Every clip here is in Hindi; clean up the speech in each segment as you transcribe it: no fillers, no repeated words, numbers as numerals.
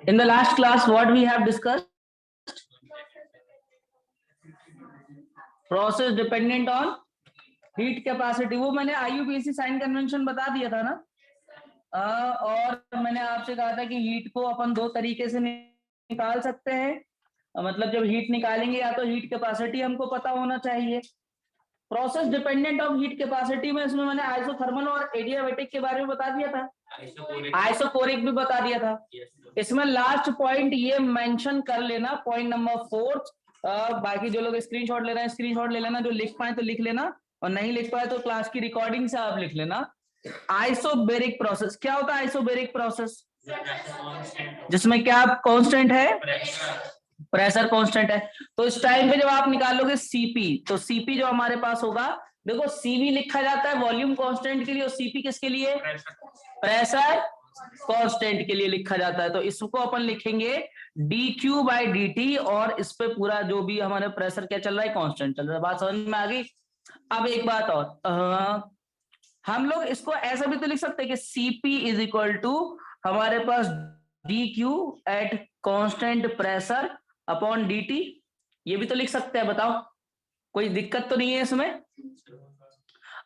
In the last class, what we have discussed? Process dependent on heat capacity. वो मैंने IUPAC साइन कन्वेंशन बता दिया था ना। और मैंने आपसे कहा था कि हीट को अपन दो तरीके से निकाल सकते हैं। मतलब जब हीट निकालेंगे या तो हीट कैपेसिटी हमको पता होना चाहिए। Process dependent of heat capacity में इसमें मैंने आइसोथर्मल और एडियाबैटिक के बारे में बता दिया था, आइसोकोरिक भी बता दिया था। इसमें लास्ट पॉइंट ये मेंशन कर लेना, पॉइंट नंबर 4। बाकी जो लोग स्क्रीनशॉट ले रहे हैं स्क्रीनशॉट ले लेना, जो लिख पाए तो लिख लेना और नहीं लिख पाए तो क्लास की रिकॉर्डिंग से आप लिख लेना। आइसोबेरिक प्रोसेस क्या होता है? आइसोबेरिक प्रोसेस जिसमें क्या कांस्टेंट है? प्रेशर कांस्टेंट है। तो इस टाइम पे जब आप निकालोगे सीपी, तो सीपी जो हमारे पास होगा, देखो सीवी लिखा जाता है वॉल्यूम कांस्टेंट के लिए और सीपी किसके लिए? प्रेशर कांस्टेंट के लिए लिखा जाता है। तो इसको अपन लिखेंगे dq बाई dt और इस पे पूरा जो भी हमारे प्रेशर क्या चल रहा है, कांस्टेंट चल रहा है। बात समझ में आ गई? अब एक बात और, हम लोग इसको ऐसा भी तो लिख सकते हैं कि Cp इज इक्वल टू हमारे पास dq eight constant pressure upon dt। ये भी तो लिख सकते हैं, बताओ कोई दिक्कत तो नहीं है इसमें?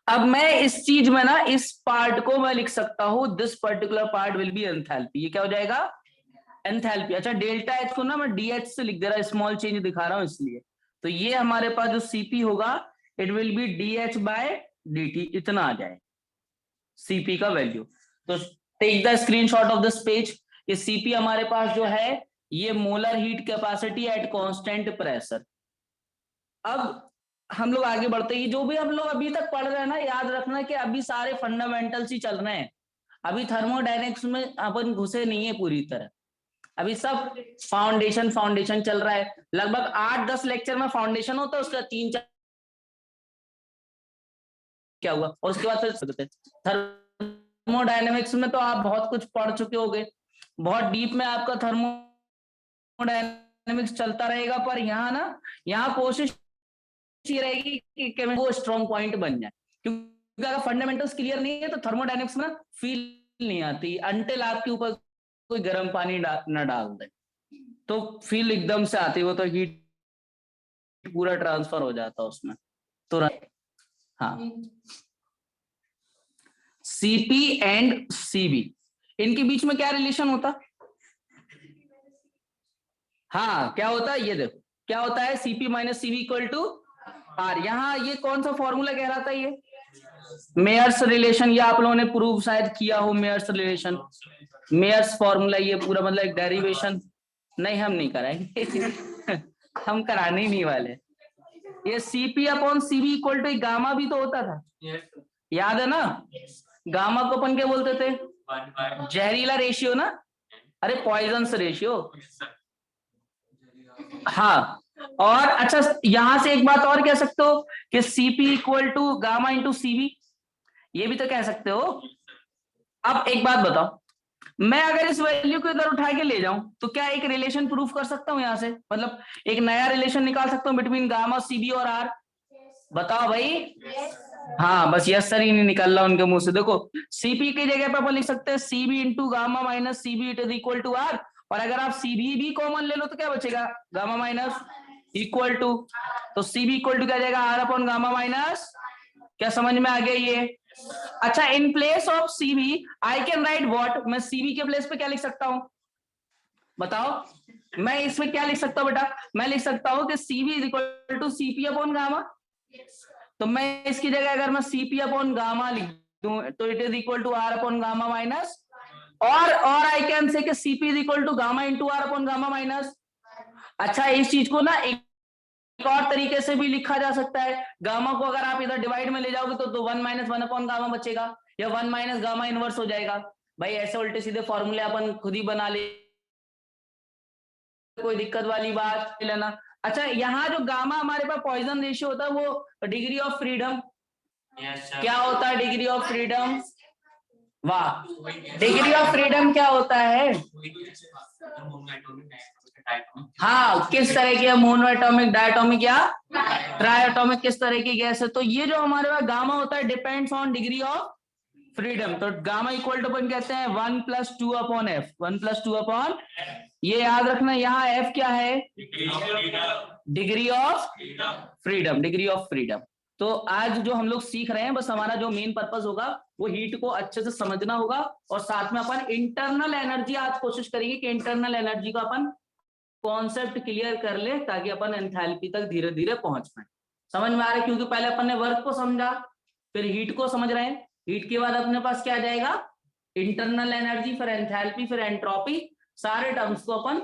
अब मैं इस चीज में ना इस पार्ट को मैं लिख सकता हूं, this particular part will be enthalpy. ये क्या हो जाएगा? एंथैल्पी। अच्छा, डेल्टा एच को ना मैं डीएच से लिख दे रहा, स्मॉल चेंज दिखा रहा हूं इसलिए। तो ये हमारे पास जो सीपी होगा it will be DH by dt, इतना आ जाए सीपी का वैल्यू। तो take the screenshot of this page. ये सीपी हमारे पास जो है ये molar heat capacity at constant pressure. अब हम लोग आगे बढ़ते हैं। जो भी हम लोग अभी तक पढ़ रहे हैं ना, याद रखना कि अभी सारे फंडामेंटल्स ही चल रहे हैं। अभी थर्मोडायनेमिक्स में अपन घुसे नहीं है पूरी तरह, अभी सब फाउंडेशन चल रहा है। लगभग 8-10 लेक्चर में फाउंडेशन होता है, उसका 3-4 क्या हुआ और उसके बाद फिर थर्मोडायनेमिक्स में तो आप बहुत कुछ पढ़ चुके होंगे, बहुत डीप में आपका थर्मोडायनेमिक्स चलता रहेगा। पर यहाँ कोशिश ये रहेगी कि वो स्ट्रॉन्ग पॉइंट बन जाए, क्योंकि अगर फंडामेंटल्स क्लियर नहीं है तो थर्मोडायनेमिक्स में फील नहीं आती अंटिल आपके ऊपर कोई गर्म पानी न डाल दे, तो फील एकदम से आती, वो तो हीट पूरा ट्रांसफर हो जाता उसमें तुरंत। हाँ, सीपी एंड सीबी इनके बीच में क्या रिलेशन होता? हाँ, क्या होता है ये देखो, क्या होता है? CP minus CV equal to R. यहाँ ये कौन सा फॉर्मूला कह रहा था? ये मेयर्स रिलेशन। ये आप लोगों ने प्रूव शायद किया हो, मेयर्स रिलेशन, मेयर्स फॉर्मूला। ये पूरा मतलब एक डेरिवेशन। नहीं, हम नहीं कराएंगे हम कराने ही नहीं वाले। ये CP upon CV equal to gamma भी तो होता था, याद है ना? गामा को अपन क्या बोलते थे? जहरीला रेशियो ना, अरे पॉइजन रेशियो। हाँ, और अच्छा यहां से एक बात और कह सकते हो कि CP equal to gamma into CV, ये भी तो कह सकते हो। अब एक बात बताओ, मैं अगर इस वैल्यू को इधर उठा के ले जाऊं तो क्या एक रिलेशन प्रूफ कर सकता हूं यहां से? मतलब एक नया रिलेशन निकाल सकता हूं बिटवीन गामा सीबी और आर? बताओ भाई। हाँ, बस यस सर ही नहीं निकल रहा उनके मुंह से। देखो सीपी की जगह पे अपन लिख सकते हैं CV into gamma minus CV it is equal to R, और अगर आप सीबी भी कॉमन ले लो तो क्या बचेगा? गामा माइनस इक्वल टू, तो सीबी इक्वल टू क्या जाएगा? R upon gamma minus. क्या समझ में आ गया ये? अच्छा, in place of CV I can write what? मैं सीबी के प्लेस पे क्या लिख सकता हूं बताओ? मैं इसमें क्या लिख सकता हूं बेटा? मैं लिख सकता हूं कि CV is equal to CP upon gamma. तो मैं इसकी जगह अगर मैं सीपी अपॉन गामा लिख दूं तो it is equal to R upon gamma minus, और आई कैन से कि CP is equal to gamma into R upon gamma minus. अच्छा, इस चीज को ना एक और तरीके से भी लिखा जा सकता है। गामा को अगर आप इधर डिवाइड में ले जाओगे तो 1 माइनस 1 अपॉन गामा बचेगा, या 1 माइनस गामा इनवर्स हो जाएगा। भाई ऐसे उल्टे सीधे फॉर्मूले अपन खुद ही बना ले, कोई दिक्कत वाली बात लेना। अच्छा, यहाँ जो गामा हमारे पास पॉइजन रेशियो होता है वो डिग्री ऑफ फ्रीडम। क्या होता है डिग्री ऑफ फ्रीडम? वाह, डिग्री ऑफ फ्रीडम क्या होता है? हाँ, किस तरह की मोनो एटॉमिक, डायटोमिक या ट्राई एटॉमिक, किस तरह की गैस है। तो ये जो हमारे पास गामा होता है depends on degree of freedom. तो गामा इक्वल टू अपन कहते हैं 1+2 अपॉन एफ, 1+2 अपॉन, ये याद रखना यहाँ एफ क्या है, degree of freedom, degree of freedom. तो आज जो हम लोग सीख रहे हैं, बस हमारा जो मेन पर्पस होगा वो हीट को अच्छे से समझना होगा, और साथ में अपन इंटरनल एनर्जी आज कोशिश करेंगे कि इंटरनल एनर्जी को अपन कॉन्सेप्ट क्लियर कर ले, ताकि अपन एंथैल्पी तक धीरे धीरे पहुंच पाए। समझ में आ रहा है, क्योंकि पहले अपन ने वर्क को समझा, फिर हीट को समझ रहे हैं, हीट के बाद अपने पास क्या जाएगा, इंटरनल एनर्जी, फिर एंथैल्पी, फिर एंट्रोपी, सारे टर्म्स को अपन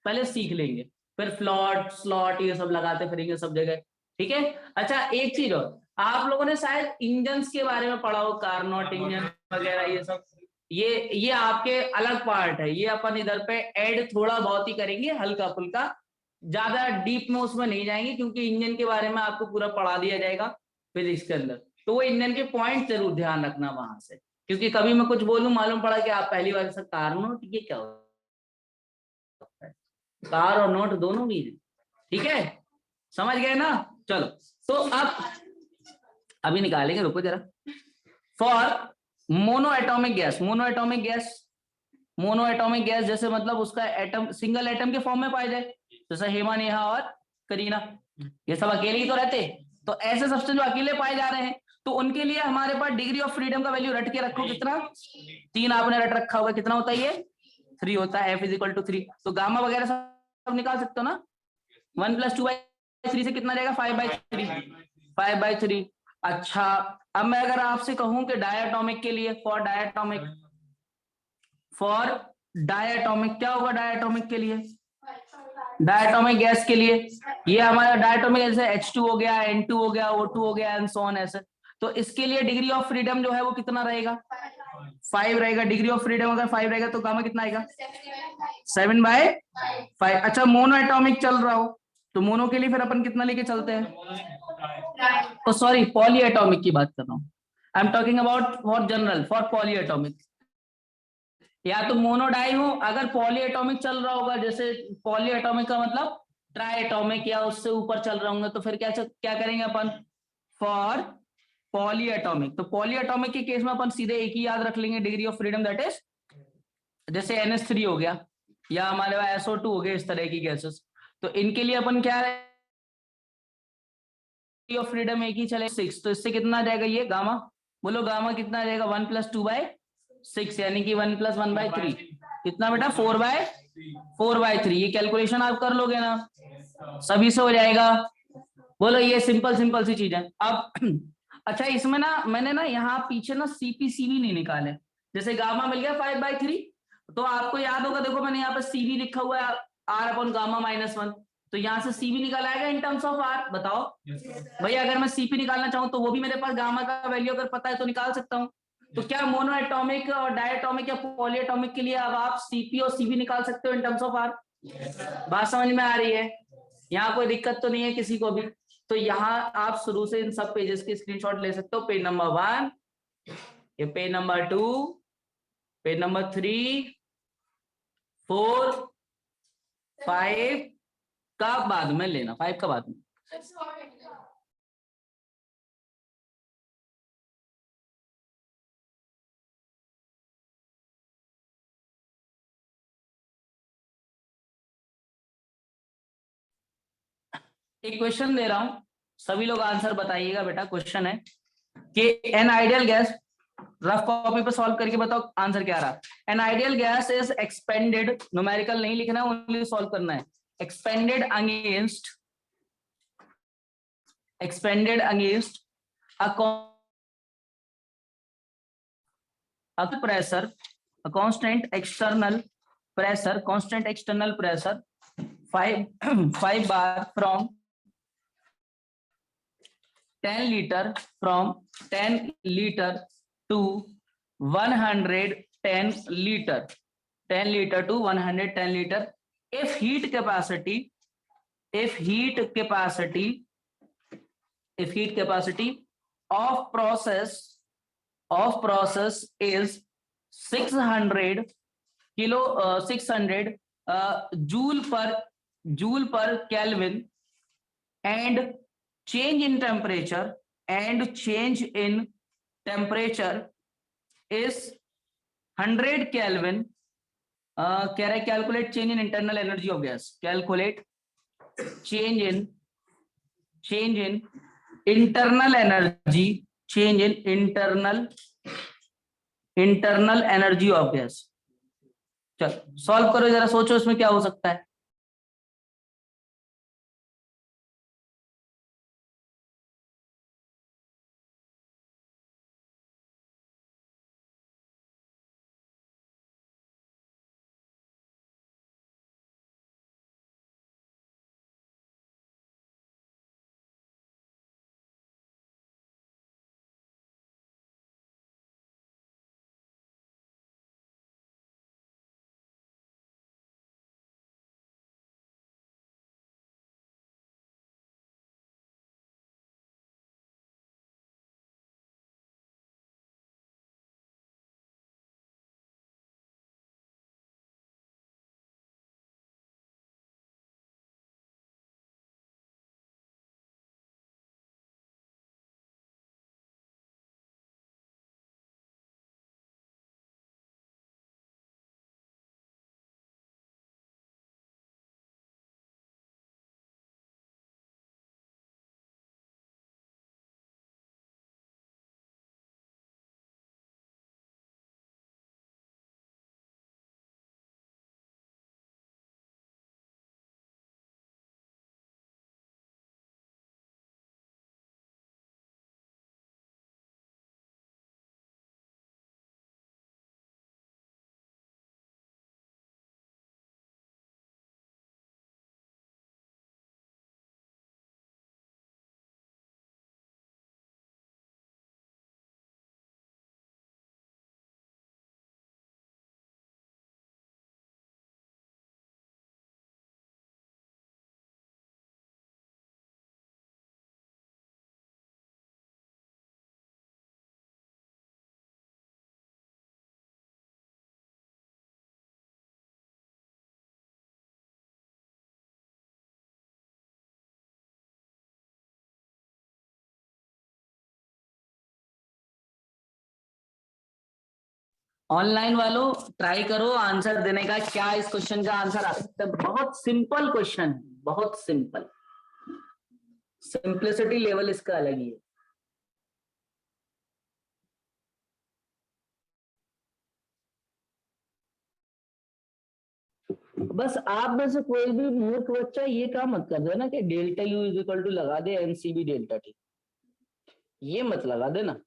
पहले सीख लेंगे, फिर फ्लॉट स्लॉट ये सब लगाते फिरेंगे सब जगह, ठीक है। अच्छा एक चीज और, आप लोगों ने शायद इंजन्स के बारे में पढ़ा हो, कार्नोट इंजन वगैरह ये सब, ये आपके अलग पार्ट है, ये अपन इधर पे ऐड थोड़ा बहुत ही करेंगे, हल्का फुल्का, ज्यादा डीप में उसमें नहीं जाएंगे, क्योंकि इंजन के बारे में आपको पूरा पढ़ा दिया जाएगा फिजिक्स के अंदर। तो वो इंजन के पॉइंट जरूर ध्यान रखना वहां से, क्योंकि कभी मैं कुछ बोलूं मालूम पड़ा कि आप पहली बार से कार्नोट ये क्या होता है, कार और नोट दोनों भी है, ठीक है, समझ गए ना। चलो तो अब अभी निकालेंगे, रुको जरा। For mono atomic gas, mono atomic gas, mono atomic gas जैसे मतलब उसका एटम सिंगल एटम के फॉर्म में पाए जाए, जैसे हेमा नेहा और करीना, ये सब अकेले ही तो रहते, तो ऐसे सब्सटेंस जो अकेले पाए जा रहे हैं, तो उनके लिए हमारे पास डिग्री ऑफ फ्रीडम का वैल्यू रट के रखो, कितना, 3 आपने रट रखा होगा, कितना होता है ये, 3 होता है, F=3। तो गामा वगैरह सब निकाल सकते हो ना, 1+2/3 से कितना जाएगा, 5/3, 5/3। अच्छा अब मैं अगर आपसे कहूं कि डायटोमिक के लिए, फॉर डायटोमिक, फॉर डायटोमिक क्या होगा, डायटोमिक के लिए, डायटोमिक गैस के लिए, ये हमारा डायटोमिक जैसे H2 हो गया, N2 हो गया, O2 हो गया, एंड सो ऑन ऐसे, तो इसके लिए डिग्री ऑफ फ्रीडम जो है वो कितना रहेगा, 5 रहेगा। डिग्री ऑफ फ्रीडम अगर 5 रहेगा तो गामा कितना आएगा, 7/5। अच्छा मोनो एटॉमिक चल रहा हो, तो मोनो के लिए फिर अपन कितना लेके चलते हैं, तो सॉरी पॉली एटॉमिक की बात कर रहा हूँ, I am talking about for general, for poly atomic, या तो मोनोडाई हो, अगर पॉली एटॉमिक चल रहा होगा, जैसे पॉली एटॉमिक का मतलब ट्राई एटॉमिक या उससे ऊपर चल रहा होंगे, तो फिर क्या करेंगे अपन, फॉर पॉली एटॉमिक। तो पॉली एटॉमिक के केस में अपन सीधे एक ही याद रख लेंगे, degree of freedom, that is जैसे NH3 हो गया, या हमारे पास SO2 हो गया, इस तरह की गैसेस, तो इनके लिए अपन क्या है, डिग्री ऑफ फ्रीडम एक ही चले 6, तो इससे कितना आ जाएगा ये गामा, बोलो गामा कितना आ जाएगा, 1+2/6, यानी कि 1+1/3, कितना बेटा, 4/3। ये कैलकुलेशन आप कर लोगे ना, सभी से हो जाएगा, बोलो, ये सिंपल सिंपल सी चीज है। अब अच्छा इसमें ना मैंने ना यहाँ पीछे ना CP/CV नहीं निकाले, जैसे गामा मिल गया 5/3, तो आपको याद होगा, देखो मैंने यहाँ पे CV लिखा हुआ है, R/गामा-1, तो यहाँ से CV निकाला आएगा इन टर्म्स ऑफ R, बताओ भैया, अगर मैं CP निकालना चाहूँ तो वो भी मेरे पास गामा का वैल्यू अगर पता है तो निकाल सकता हूँ। तो क्या मोनो एटॉमिक और डायटोमिक या पॉली एटॉमिक के लिए अब आप CP और CV निकाल सकते हो इन टर्म्स ऑफ R, बात समझ में आ रही है, यहाँ कोई दिक्कत तो नहीं है किसी को भी। तो यहाँ आप शुरू से इन सब पेजेस की स्क्रीनशॉट ले सकते हो, पेज नंबर 1, ये पेज नंबर 2, पेज नंबर 3, 4, 5 का बाद में लेना, 5 का बाद में। एक क्वेश्चन दे रहा हूं, सभी लोग आंसर बताइएगा बेटा। क्वेश्चन है कि an ideal gas, rough copy पे सॉल्व करके बताओ आंसर क्या रहा। An ideal gas is expanded, numerical नहीं लिखना है, ओनली सॉल्व करना है, expanded against a pressure, a constant external pressure 5 5 bar from 10 liter to 110 liter, 10 liter to 110 liter. If heat capacity of process is 600 joule per Kelvin, and change in temperature इस 100 केल्विन, कह रहा है calculate change in internal energy of gas, calculate change in internal energy, change in internal energy of gas. चल सॉल्व करो जरा, सोचो इसमें क्या हो सकता है। ऑनलाइन वालों ट्राई करो आंसर देने का, क्या इस क्वेश्चन का आंसर आ सकता है। बहुत सिंपल क्वेश्चन है, बहुत सिंपल, सिंप्लिसिटी लेवल इसका अलग ही है। बस आप में से कोई भी मूर्ख बच्चा ये काम मत कर देना कि delta U is equal to लगा दे एनसीबी डेल्टा टी, ये मत लगा देना।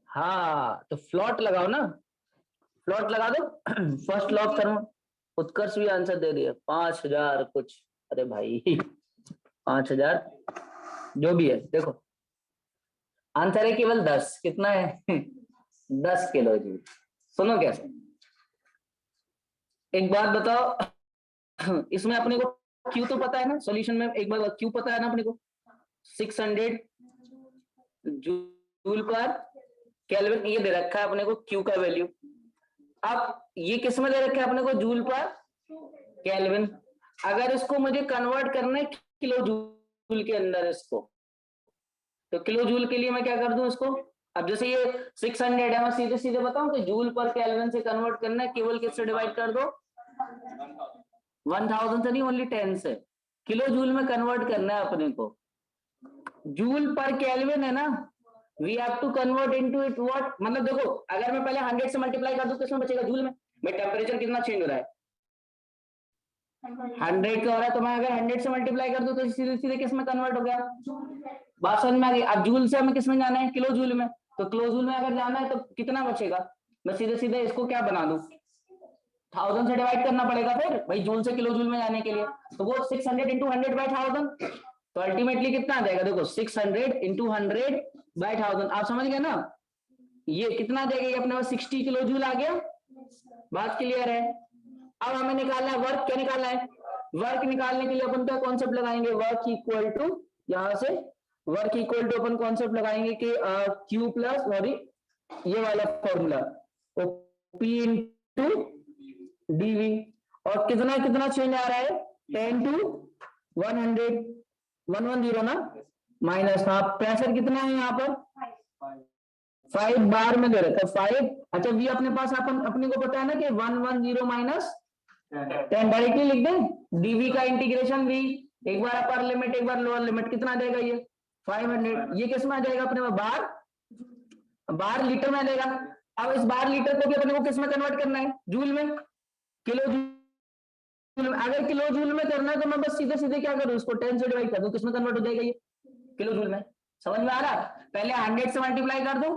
हाँ तो फ्लॉट लगाओ ना, फ्लॉट लगा दो। फर्स्ट लॉग करो। उत्कर्ष भी आंसर दे दिया 5000 कुछ, अरे भाई 5000 जो भी है। देखो आंसर है केवल 10, कितना है 10 किलो जी। सुनो कैसे, एक बात बताओ, इसमें अपने को क्यू तो पता है ना, सॉल्यूशन में एक बार क्यू पता है ना अपने को, 600 जूल पर केल्विन ये दे रखा है अपने को क्यू का वैल्यू। अब ये किस में दे रखा है अपने को, जूल पर केल्विन। अगर इसको मुझे कन्वर्ट करना है किलो जूल के अंदर इसको, तो किलो जूल के लिए मैं क्या कर दूं इसको, अब जैसे ये 600 है, मैं सीधे सीधे बताऊं कि जूल पर केल्विन से कन्वर्ट करना है, केवल किससे डिवाइड कर दो, 1000 से नहीं, ओनली 10 से। किलो जूल में कन्वर्ट करना है अपने को, जूल पर केल्विन है ना, we have to convert into it what, मतलब देखो अगर मैं पहले 100 से मल्टीप्लाई कर दूं किसमें बचेगा, जूल में। भाई टेम्परेचर कितना चेंज हो रहा है, 100 का हो रहा है, तो मैं अगर 100 से मल्टीप्लाई कर दूं तो सीधे सीधे किस में कन्वर्ट हो गया, बात समझ में आ गई। अब जूल से हमें किस में जाना है, किलो जूल में, तो किलो जूल में अगर जाना है तो कितना बचेगा, मैं सीधे सीधे इसको क्या बना दूं, 1000 से डिवाइड करना पड़ेगा फिर भाई जूल से किलो जूल में जाने के लिए, तो वो 600 इंटू 100 बाई 1000, तो अल्टीमेटली कितना आ जाएगा, देखो 600 इंटू 100 बाई 1000, आप समझ गए ना, ये कितना देगा, ये अपने पास 60 किलो जूल आ गया, बात क्लियर है। अब हमें निकालना है वर्क, क्या निकालना है, वर्क निकालने के लिए अपन क्या कॉन्सेप्ट लगाएंगे, वर्क इक्वल टू, यहां से वर्क इक्वल टू अपन कॉन्सेप्ट लगाएंगे कि क्यू प्लस सॉरी ये वाला फॉर्मूला, तो पी इंटू डीवी, और कितना कितना चेंज आ रहा है, 10 टू 100, 110 ना, माइनस, हाँ प्रेशर कितना है यहाँ पर 5 बार में दे रखा है 5। अच्छा वी अपने पास अपने को पता है ना कि 110 माइनस 10 डायरेक्टली लिख दें। डीवी का इंटीग्रेशन वी, एक बार अपर लिमिट एक बार लोअर लिमिट, कितना आ जाएगा ये 500। ये किस में आ जाएगा अपने में, बार लीटर में आ जाएगा। अब इस बार लीटर को भी अपने को किस में कन्वर्ट करना है, जूल में, किलो जूल में। अगर किलो जूल में करना है तो मैं बस सीधे सीधे क्या करूं, इसको 10 से डिवाइड कर दूं, किस में कन्वर्ट हो जाएगा ये, किलो जूल में। समझ में आ रहा, पहले 100 से मल्टीप्लाई कर दूं,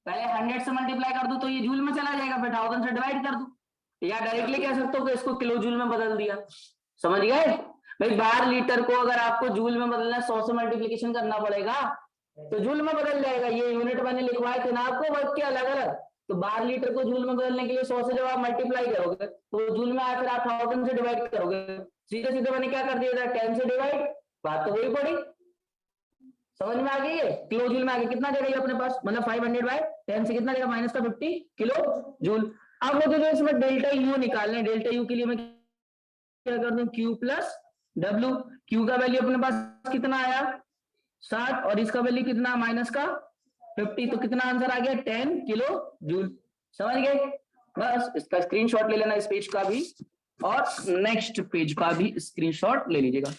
पहले 100 से मल्टीप्लाई कर दूं तो ये जूल में चला जाएगा, फिर 1000 से डिवाइड कर दूं, या डायरेक्टली कह सकते हो कि इसको किलो जूल में बदल दिया। समझ गए भाई, बार लीटर को अगर आपको जूल में बदलना है 100 से मल्टीप्लिकेशन करना पड़ेगा तो जूल में बदल जाएगा। ये यूनिट मैंने लिखवाए थे ना आपको वर्क के अलग अलग, तो बार लीटर को जूल में बदलने के लिए 100 से जब आप मल्टीप्लाई करोगे तो जूल में आया, फिर आप 1000 से डिवाइड करोगे, सीधे सीधे मैंने क्या कर दिया था 10 से डिवाइड, बात तो वही पड़ी। समझ में आ गई है, किलो जूल में आ गया, कितना देगा ये अपने पास, मतलब 500 बाय 10 से कितना देगा माइनस का 50 किलो जूल। अब मुझे जो इसमें डेल्टा यू निकालना है, डेल्टा यू के लिए मैं क्या कर दूं, क्यू प्लस डब्ल्यू। क्यू का वैल्यू अपने पास कितना आया 60 और इसका वैल्यू कितना माइनस का 50, तो कितना आंसर आ गया 10 किलो जूल। समझ गए, बस इसका स्क्रीनशॉट ले लेना इस पेज का भी और नेक्स्ट पेज का भी स्क्रीनशॉट ले लीजिएगा।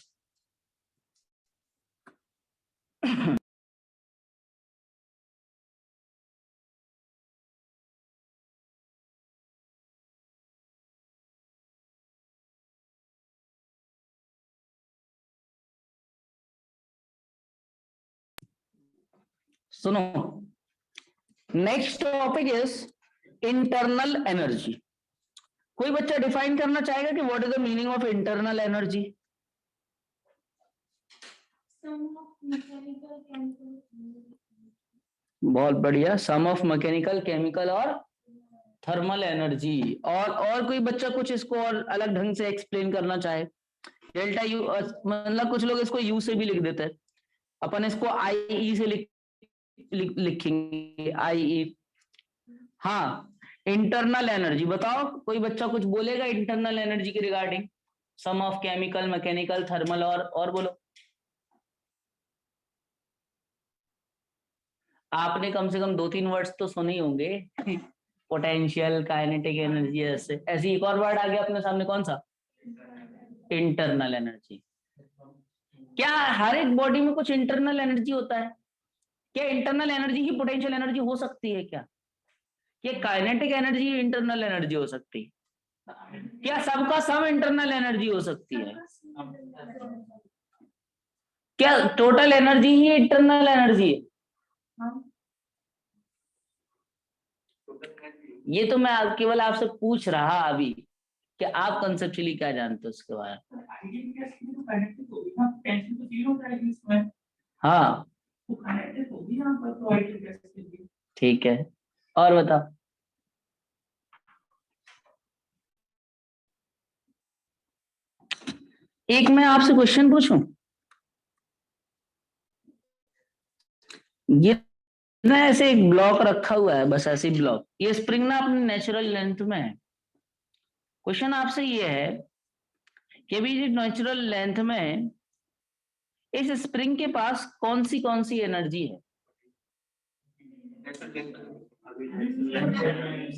सुनो, next topic is internal energy. कोई बच्चा डिफाइन करना चाहेगा कि what is the meaning of internal energy? बहुत बढ़िया, सम ऑफ मैकेनिकल, केमिकल और थर्मल एनर्जी। और कोई बच्चा कुछ इसको और अलग ढंग से एक्सप्लेन करना चाहे? डेल्टा यू, मतलब कुछ लोग इसको यू से भी लिख देते हैं, अपन इसको आई ई से लिखेंगे, आई ई। हाँ, इंटरनल एनर्जी बताओ, कोई बच्चा कुछ बोलेगा इंटरनल एनर्जी के regarding? Sum of chemical, mechanical, thermal और बोलो। आपने कम से कम 2-3 वर्ड्स तो सुने ही होंगे पोटेंशियल, काइनेटिक एनर्जी, ऐसे एक और वर्ड आ गया अपने सामने, कौन सा? Internal energy. क्या हर एक बॉडी में कुछ इंटरनल एनर्जी होता है? क्या इंटरनल एनर्जी ही पोटेंशियल एनर्जी हो सकती है क्या? क्या काइनेटिक एनर्जी इंटरनल एनर्जी हो सकती है? क्या सबका सब इंटरनल एनर्जी हो सकती है? क्या टोटल एनर्जी ही इंटरनल एनर्जी है? ये तो मैं केवल आपसे पूछ रहा अभी कि आप कंसेप्चुअली क्या जानते हो उसके बारे में। हाँ ठीक है, और बताओ। एक मैं आपसे क्वेश्चन पूछूं, ये ना ऐसे एक ब्लॉक रखा हुआ है, बस ऐसे ब्लॉक, ये स्प्रिंग ना अपने नेचुरल लेंथ में है। क्वेश्चन आपसे ये है कि अभी जो नेचुरल लेंथ में है, इस स्प्रिंग के पास कौन सी एनर्जी है?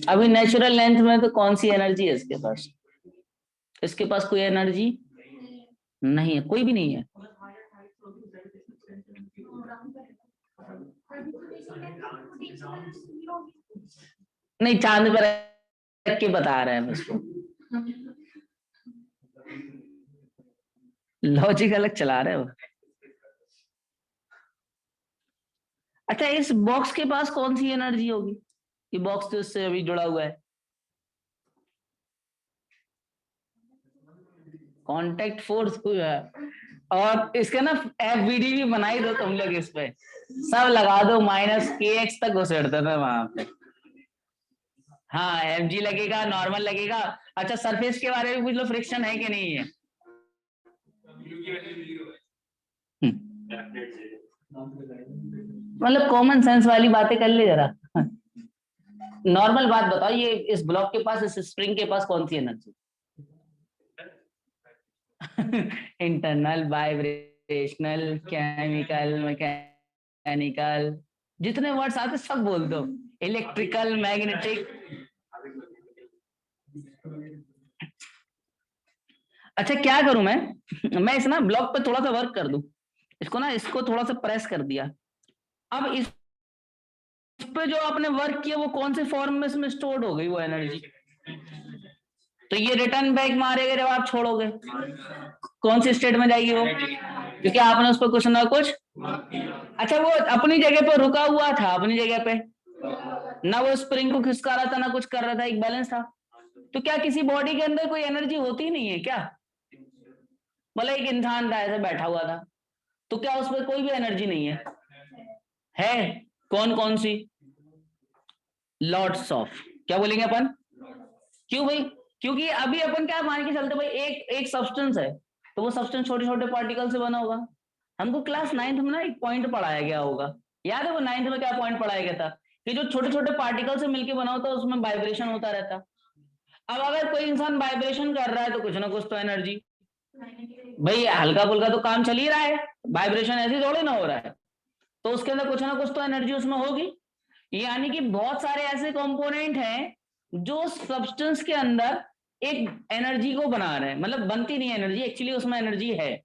अभी नेचुरल लेंथ में तो कौन सी एनर्जी है इसके पास? इसके पास कोई एनर्जी नहीं है, कोई भी नहीं है। नहीं, चांद पर रख के बता रहे हैं इसको, लॉजिक अलग चला रहे हो। अच्छा, इस बॉक्स के पास कौन सी एनर्जी होगी? ये बॉक्स तो इससे अभी जुड़ा हुआ है, कांटेक्ट फोर्स हुआ है। और इसके ना एफबीडी भी बनाई दो तुम लोग, इस पे सब लगा दो, माइनस के एक्स तक घुसेड़ते थे वहां पे। हाँ, एफ जी लगेगा, नॉर्मल लगेगा। अच्छा, सरफेस के बारे में पूछ लो, फ्रिक्शन है कि नहीं है? मतलब कॉमन सेंस वाली बातें कर ले जरा। नॉर्मल बात बताओ, ये इस ब्लॉक के पास, इस स्प्रिंग के पास कौन सी energy? Internal, vibrational, chemical, mechanical, जितने वर्ड्स आते सब बोल दो, इलेक्ट्रिकल, मैग्नेटिक। अच्छा क्या करूं मैं इस ना ब्लॉक पे थोड़ा सा वर्क कर दूं, इसको थोड़ा सा प्रेस कर दिया। अब इस पे जो आपने वर्क किया वो कौन से फॉर्म में इसमें स्टोर्ड हो गई वो एनर्जी, तो ये रिटर्न बैक मारेगा जब आप छोड़ोगे, कौन सी स्टेट में जाएगी वो, क्योंकि आपने उस पर कुछ ना कुछ। अच्छा वो अपनी जगह पे रुका हुआ था, अपनी जगह पे ना वो स्प्रिंग को खिसका रहा था ना कुछ कर रहा था, एक बैलेंस था। तो क्या किसी बॉडी के अंदर कोई एनर्जी होती नहीं है क्या? मतलब एक इंसान था ऐसे बैठा हुआ था, तो क्या उसमें कोई भी एनर्जी नहीं है? कौन कौन सी? Lots of. क्या बोलेंगे अपन? क्यों भाई? क्योंकि अभी अपन क्या मान के चलते भाई, एक एक सब्सटेंस है, तो वो सब्सटेंस छोटे छोटे पार्टिकल से बना होगा। हमको क्लास 9th में ना एक पॉइंट पढ़ाया गया होगा, याद है वो 9th में क्या पॉइंट पढ़ाया गया था, कि जो छोटे छोटे पार्टिकल से मिलकर बना होता है उसमें वाइब्रेशन होता रहता। अब अगर कोई इंसान वाइब्रेशन कर रहा है तो कुछ ना कुछ तो एनर्जी, भाई हल्का फुल्का तो काम चल ही रहा है, वाइब्रेशन ऐसे थोड़ी ना हो रहा है, तो उसके अंदर कुछ ना कुछ तो एनर्जी उसमें होगी। यानी कि बहुत सारे ऐसे कंपोनेंट हैं जो सब्सटेंस के अंदर एक एनर्जी को बना रहे हैं, मतलब बनती नहीं है एनर्जी, एक्चुअली उसमें एनर्जी है,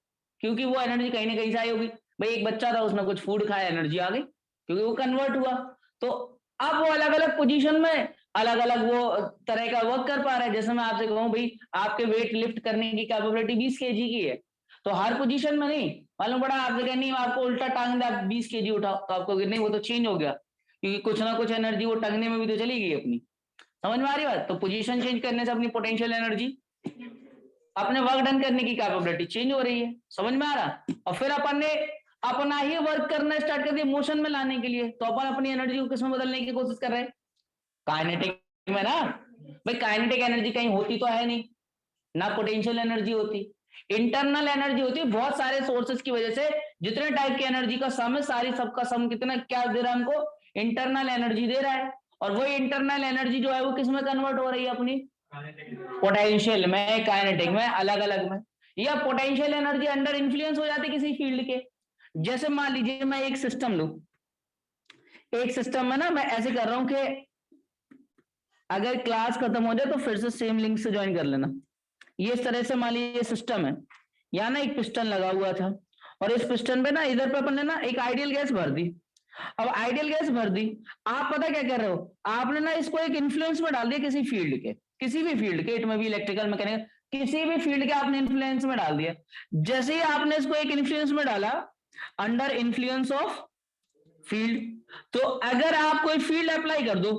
क्योंकि वो एनर्जी कहीं ना कहीं से आई होगी। भाई एक बच्चा था, उसने कुछ फूड खाया, एनर्जी आ गई, क्योंकि वो कन्वर्ट हुआ। तो अब वो अलग अलग पोजीशन में अलग अलग वो तरह का वर्क कर पा रहा है। जैसे मैं आपसे कहूँ भाई आपके वेट लिफ्ट करने की कैपेबिलिटी 20 kg की है, तो हर पोजीशन में नहीं, मालूम पड़ा आपसे कहने नहीं आपको उल्टा टांग दे, आप 20 kg उठाओ, तो आपको नहीं वो तो चेंज हो गया, क्योंकि कुछ ना कुछ एनर्जी वो टंगने में भी तो चली गई अपनी। समझ में आ रही बात? तो पोजीशन चेंज करने से अपनी पोटेंशियल एनर्जी, अपने वर्क डन करने की कैपेबिलिटी चेंज हो रही है। समझ में आ रहा? और फिर अपन ने अपना ही वर्क करना स्टार्ट कर दिया मोशन में लाने के लिए, तो अपन अपनी एनर्जी को किसमें बदलने की कोशिश कर रहे हैं? काइनेटिक में ना। भाई काइनेटिक एनर्जी कहीं होती तो है नहीं, ना पोटेंशियल एनर्जी होती, इंटरनल एनर्जी होती है। बहुत सारे सोर्सेस की वजह से जितने टाइप की एनर्जी का सम है, सारी सबका सम कितना क्या दे रहा है हमको? इंटरनल एनर्जी दे रहा है। और वही इंटरनल एनर्जी जो है वो किस में कन्वर्ट हो रही है अपनी? पोटेंशियल में, काइनेटिक में, अलग अलग में। या पोटेंशियल एनर्जी अंडर इन्फ्लुएंस हो जाती किसी फील्ड के। जैसे मान लीजिए मैं एक सिस्टम लू, एक सिस्टम में ना मैं ऐसे कर रहा हूं कि अगर क्लास खत्म हो जाए तो फिर से सेम लिंक से ज्वाइन कर लेना। ये इस तरह से मान लीजिए सिस्टम है, यहाँ ना एक पिस्टन लगा हुआ था, और इस पिस्टन पे ना इधर पे अपन ने ना एक आइडियल गैस भर दी। अब आइडियल गैस भर दी, आप पता क्या कर रहे हो, आपने ना इसको एक इन्फ्लुएंस में डाल दिया किसी फील्ड के, किसी भी फील्ड के, इट में भी इलेक्ट्रिकल, मैकेनिकल, किसी भी फील्ड के आपने इन्फ्लुएंस में डाल दिया। जैसे ही आपने इसको एक इन्फ्लुएंस में डाला, अंडर इन्फ्लुएंस ऑफ फील्ड, तो अगर आप कोई फील्ड अप्लाई कर दो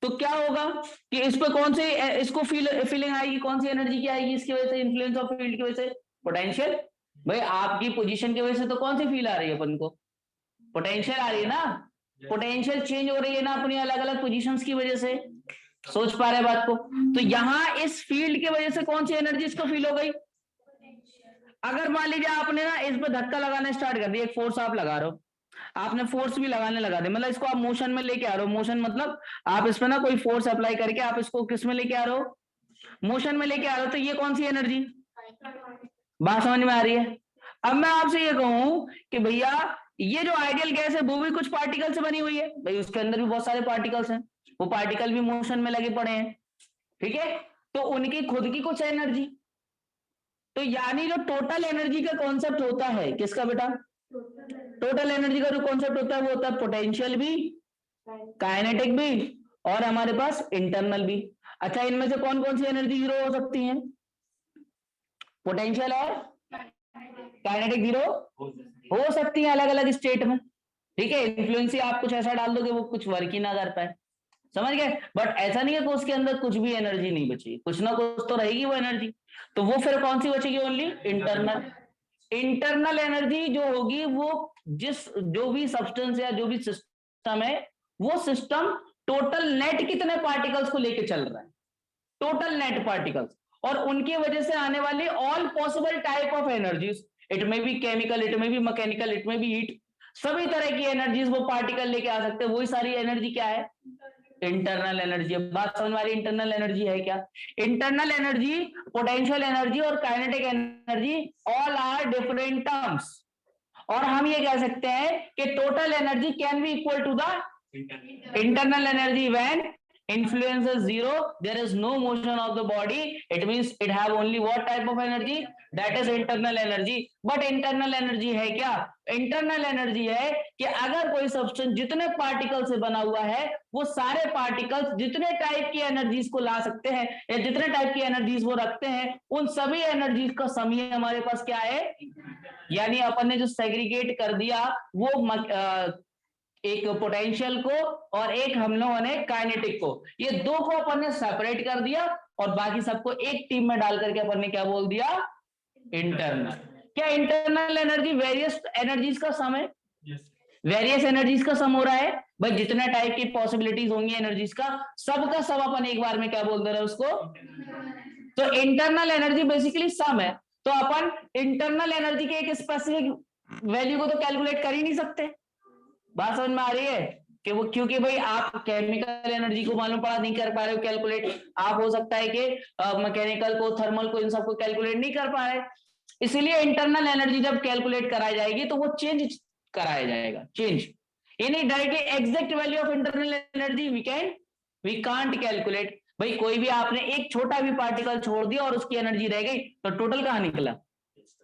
तो क्या होगा कि इस पे कौन से इसको फीलिंग आएगी, कौन सी एनर्जी की आएगी इसकी वजह से, इन्फ्लुएंस ऑफ फील्ड की वजह से? पोटेंशियल। भाई आपकी पोजीशन की वजह से तो कौन सी फील आ रही है अपन को? पोटेंशियल आ रही है ना। पोटेंशियल चेंज हो रही है ना अपनी अलग अलग पोजीशंस की वजह से। सोच पा रहे बात को? तो यहां इस फील्ड की वजह से कौन सी एनर्जी इसको फील हो गई? अगर मान लीजिए आपने ना इस पर धक्का लगाना स्टार्ट कर दिया, एक फोर्स आप लगा रहे हो, आपने फोर्स भी लगाने लगा दिया, मतलब इसको आप मोशन में लेके आ रहे हो। मोशन मतलब आप इसमें ना कोई फोर्स अप्लाई करके आप इसको किस में लेके आ रहे हो? मोशन में लेके आ रहे हो। तो ये कौन सी एनर्जी? बात समझ में आ रही है? अब मैं आपसे ये कहूं कि भैया ये जो आइडियल गैस है वो भी कुछ पार्टिकल से बनी हुई है, भाई उसके अंदर भी बहुत सारे पार्टिकल्स हैं, वो पार्टिकल भी मोशन में लगे पड़े हैं, ठीक है? तो उनकी खुद की कुछ एनर्जी, तो यानी जो टोटल एनर्जी का कॉन्सेप्ट होता है किसका बेटा? टोटल एनर्जी का जो कॉन्सेप्ट होता है वो होता है पोटेंशियल भी, काइनेटिक भी, और हमारे पास इंटरनल भी। अच्छा इनमें से कौन कौन सी एनर्जी जीरो हो सकती है? पोटेंशियल और काइनेटिक जीरो हो सकती है अलग अलग स्टेट में, ठीक है? इन्फ्लुएंस आप कुछ ऐसा डाल दोगे वो कुछ वर्क ही ना कर पाए, समझ गए? बट ऐसा नहीं है कि उसके अंदर कुछ भी एनर्जी नहीं बची, कुछ ना कुछ तो रहेगी वो एनर्जी। तो वो फिर कौन सी बचेगी? Only internal. इंटरनल एनर्जी जो होगी वो जो भी सब्सटेंस या जो भी सिस्टम है, वो सिस्टम टोटल नेट कितने पार्टिकल्स को लेके चल रहा है, टोटल नेट पार्टिकल्स, और उनकी वजह से आने वाली all possible type of energies, it में भी केमिकल, इट में भी मैकेनिकल, इट में भी हीट, सभी तरह की एनर्जीज वो पार्टिकल लेके आ सकते हैं। वही सारी एनर्जी क्या है? Internal energy. बात समझ में आ रही? इंटरनल एनर्जी है क्या? इंटरनल एनर्जी, पोटेंशियल एनर्जी और kinetic energy all are different terms, और हम ये कह सकते हैं कि total energy can be equal to the internal energy when influence is zero, there is no motion of the body, it means it have only what type of energy, that is internal energy. But internal energy है क्या? internal energy है कि अगर कोई सब्सटेंस जितने पार्टिकल से बना हुआ है वो सारे पार्टिकल्स जितने टाइप की एनर्जीज को ला सकते हैं या जितने टाइप की एनर्जीज वो रखते हैं उन सभी एनर्जीज का समय हमारे पास क्या है, यानी अपन ने जो सेग्रीगेट कर दिया वो एक पोटेंशियल को और एक हम लोगों ने काइनेटिक को, ये दो को अपन ने सेपरेट कर दिया और बाकी सबको एक टीम में डाल करके अपन ने क्या बोल दिया, इंटरनल. क्या इंटरनल एनर्जी वेरियस एनर्जीज का सम है? वेरियस एनर्जीज का सम हो रहा है भाई, जितने टाइप की पॉसिबिलिटीज होंगी एनर्जीज का सबका सब अपन एक बार में क्या बोल दे रहे हैं उसको. तो इंटरनल एनर्जी बेसिकली सम है. तो अपन इंटरनल एनर्जी के एक स्पेसिफिक वैल्यू को तो कैलकुलेट कर ही नहीं सकते. बात समझ में आ रही है कि वो, क्योंकि भाई आप केमिकल एनर्जी को मालूम पड़ा नहीं कर पा रहे हो कैलकुलेट, आप हो सकता है कि मैकेनिकल को, थर्मल को, इन सबको कैलकुलेट नहीं कर पा रहे. इसीलिए इंटरनल एनर्जी जब कैलकुलेट कराई जाएगी तो वो चेंज कराया जाएगा, चेंज. यानी directly exact value of internal energy we can't calculate. भाई कोई भी आपने एक छोटा भी पार्टिकल छोड़ दिया और उसकी एनर्जी रह गई तो टोटल कहां निकला,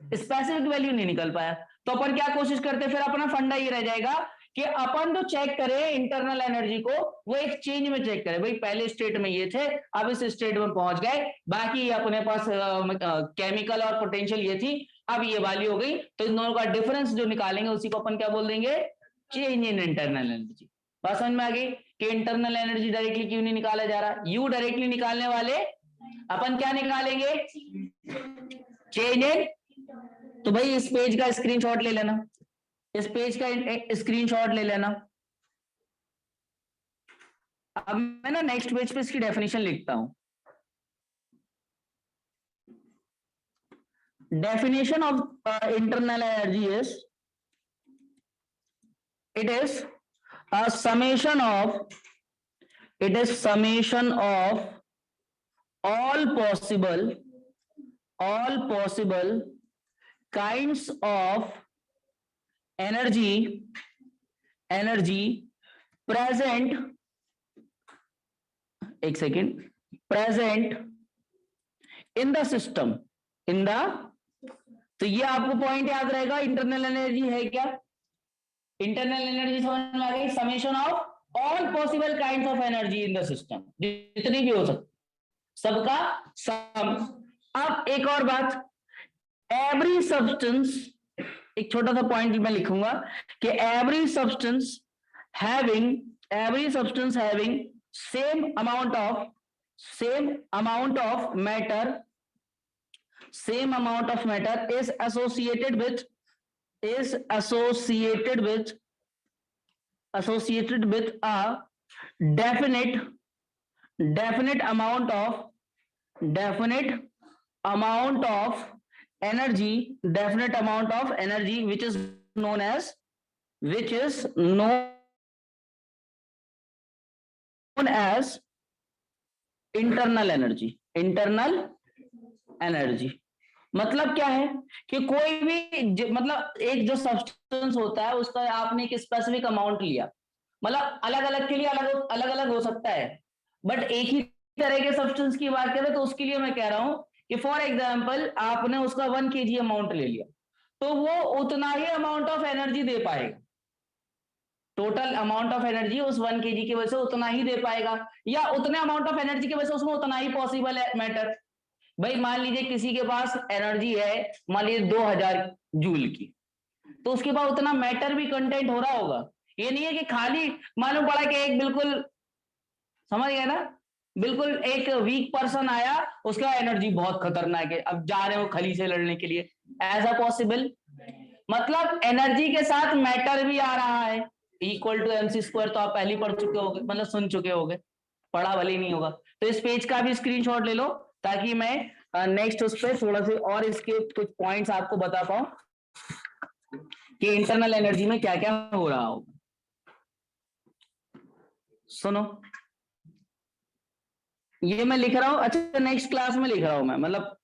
स्पेसिफिक वैल्यू नहीं निकल पाया. तो अपन क्या कोशिश करते, फिर अपना फंडा ये रह जाएगा कि अपन तो चेक करें इंटरनल एनर्जी को, वो एक चेंज में चेक करें. भाई पहले स्टेट में ये थे, अब इस स्टेट में पहुंच गए, बाकी अपने पास केमिकल और पोटेंशियल ये थी, अब ये वैल्यू हो गई, तो इन दोनों का डिफरेंस जो निकालेंगे उसी को अपन क्या बोल देंगे, चेंज इन इंटरनल एनर्जी. बात समझ में आ गई कि इंटरनल एनर्जी डायरेक्टली क्यों नहीं निकाला जा रहा. यू डायरेक्टली निकालने वाले अपन क्या निकालेंगे, चेंज इन. तो भाई इस पेज का स्क्रीनशॉट ले लेना, इस पेज का स्क्रीनशॉट ले लेना. अब मैं ना नेक्स्ट पेज पे इसकी डेफिनेशन लिखता हूं. Definition of internal energy is, it is a summation of, it is summation of all possible kinds of energy present, एक second, present in the system, in the. तो ये आपको पॉइंट याद रहेगा, इंटरनल एनर्जी है क्या, इंटरनल एनर्जी समझ में आ गई, summation of all possible kinds of energy in the system, जितनी भी हो सकती सबका सम. अब एक और बात, एवरी सब्सटेंस, एक छोटा सा पॉइंट मैं लिखूंगा कि every substance having same amount of matter is associated with a definite amount of energy, which is known as internal energy. मतलब क्या है कि कोई भी मतलब एक जो सब्सटेंस होता है उसका आपने एक स्पेसिफिक अमाउंट लिया, मतलब अलग अलग के लिए अलग अलग हो सकता है, बट एक ही तरह के सब्सटेंस की बात करें तो उसके लिए मैं कह रहा हूं कि फॉर एग्जांपल आपने उसका 1 kg अमाउंट ले लिया तो वो उतना ही अमाउंट ऑफ एनर्जी दे पाएगा, टोटल अमाउंट ऑफ एनर्जी उस 1 kg की वजह से उतना ही दे पाएगा, या उतने अमाउंट ऑफ एनर्जी की वजह से उसमें उतना ही पॉसिबल है मैटर. भाई मान लीजिए किसी के पास एनर्जी है मान लीजिए 2000 जूल की, तो उसके पास उतना मैटर भी कंटेंट हो रहा होगा. ये नहीं है कि खाली मालूम पड़ा कि एक बिल्कुल, समझ गए ना, बिल्कुल एक वीक पर्सन आया, उसका एनर्जी बहुत खतरनाक है, अब जा रहे हो खली से लड़ने के लिए, ऐसा पॉसिबल. मतलब एनर्जी के साथ मैटर भी आ रहा है, इक्वल टू mc². तो आप पहले पढ़ चुके होगे, मतलब सुन चुके होगे, पढ़ा भले ही नहीं होगा. तो इस पेज का भी स्क्रीनशॉट ले लो ताकि मैं नेक्स्ट उस पर थोड़ा सा और इसके कुछ पॉइंट्स आपको बता पाऊं कि इंटरनल एनर्जी में क्या क्या हो रहा होगा. सुनो, ये मैं लिख रहा हूं, अच्छा नेक्स्ट क्लास में लिख रहा हूं मैं, मतलब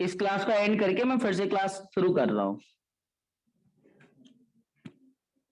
इस क्लास को एंड करके मैं फिर से क्लास शुरू कर रहा हूं.